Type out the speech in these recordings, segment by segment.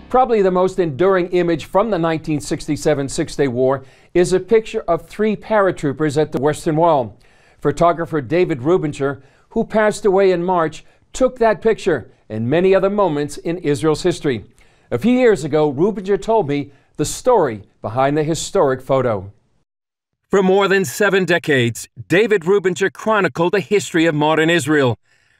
Probably the most enduring image from the 1967 Six-Day War is a picture of three paratroopers at the Western Wall. Photographer David Rubinger, who passed away in March, took that picture and many other moments in Israel's history. A few years ago, Rubinger told me the story behind the historic photo. For more than 7 decades, David Rubinger chronicled the history of modern Israel.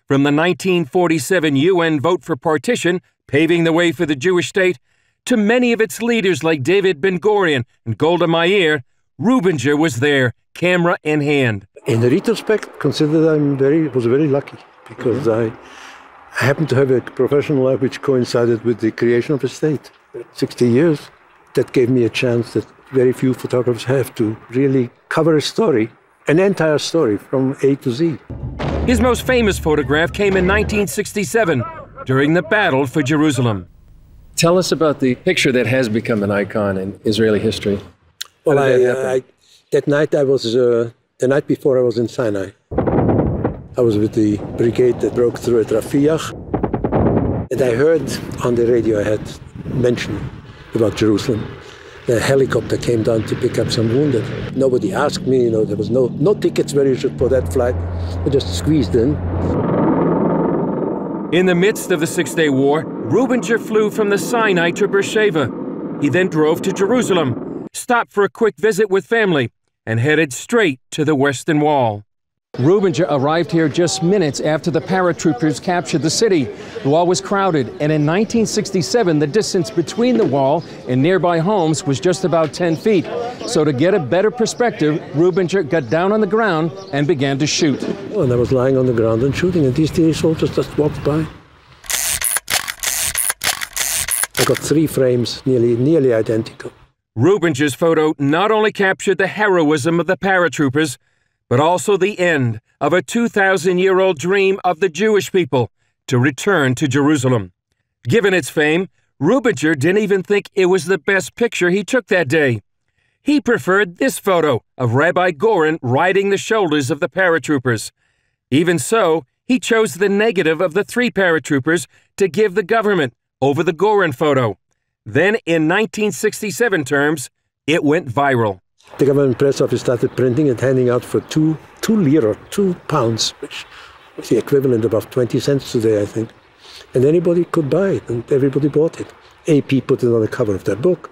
From the 1947 UN vote for partition, paving the way for the Jewish state, to many of its leaders like David Ben-Gurion and Golda Meir, Rubinger was there, camera in hand. In retrospect, consider I was very lucky because I happened to have a professional life which coincided with the creation of a state. 60 years, that gave me a chance that very few photographers have to really cover a story, an entire story from A to Z. His most famous photograph came in 1967 during the battle for Jerusalem. Tell us about the picture that has become an icon in Israeli history. Well, that night the night before I was in Sinai. I was with the brigade that broke through at Rafiah, and I heard on the radio I had mentioned about Jerusalem. The helicopter came down to pick up some wounded. Nobody asked me, there was no tickets registered for that flight. I just squeezed in. In the midst of the Six-Day War, Rubinger flew from the Sinai to Beersheba. He then drove to Jerusalem, stopped for a quick visit with family, and headed straight to the Western Wall. Rubinger arrived here just minutes after the paratroopers captured the city. The wall was crowded, and in 1967, the distance between the wall and nearby homes was just about 10 feet. So to get a better perspective, Rubinger got down on the ground and began to shoot. And I was lying on the ground and shooting, and these three soldiers just walked by. I got 3 frames, nearly identical. Rubinger's photo not only captured the heroism of the paratroopers, but also the end of a 2,000-year-old dream of the Jewish people to return to Jerusalem. Given its fame, Rubinger didn't even think it was the best picture he took that day. He preferred this photo of Rabbi Goren riding the shoulders of the paratroopers. Even so, he chose the negative of the 3 paratroopers to give the government over the Goren photo. Then, in 1967 terms, it went viral. The government press office started printing and handing out for 2 lira, 2 pounds, which is the equivalent of about 20 cents today, I think. And anybody could buy it, and everybody bought it. AP put it on the cover of their book.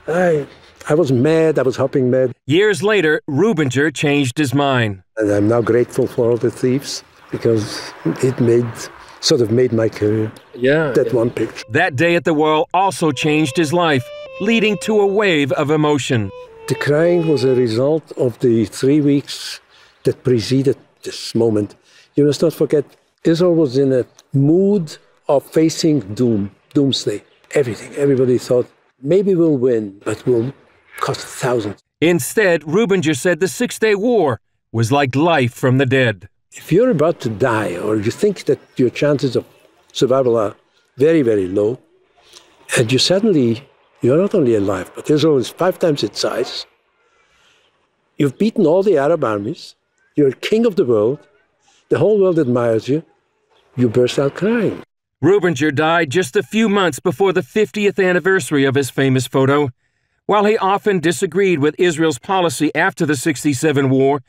I was mad, I was hopping mad. Years later, Rubinger changed his mind. And I'm now grateful for all the thieves, because it made my career. That one picture. That day at the wall also changed his life, leading to a wave of emotion. The crying was a result of the 3 weeks that preceded this moment. You must not forget, Israel was in a mood of facing doomsday. Everybody thought, maybe we'll win, but we'll cost thousands. Instead, Rubinger said the Six-Day War was like life from the dead. If you're about to die, or you think that your chances of survival are very, very low, and you're not only alive, but Israel is 5 times its size. You've beaten all the Arab armies. You're king of the world. The whole world admires you. You burst out crying. Rubinger died just a few months before the 50th anniversary of his famous photo. While he often disagreed with Israel's policy after the '67 war,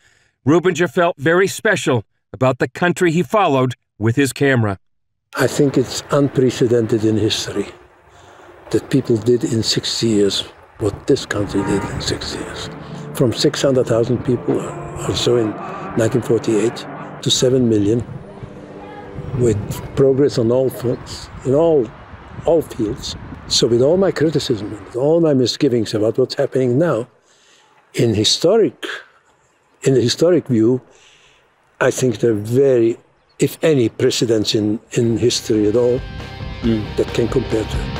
Rubinger felt very special about the country he followed with his camera. I think it's unprecedented in history that people did in 60 years what this country did in 60 years. From 600,000 people or so in 1948 to 7 million, with progress on all fronts, in all fields. So with all my criticism, with all my misgivings about what's happening now, in the historic view, I think there are very, if any, precedents in history at all that can compare to it.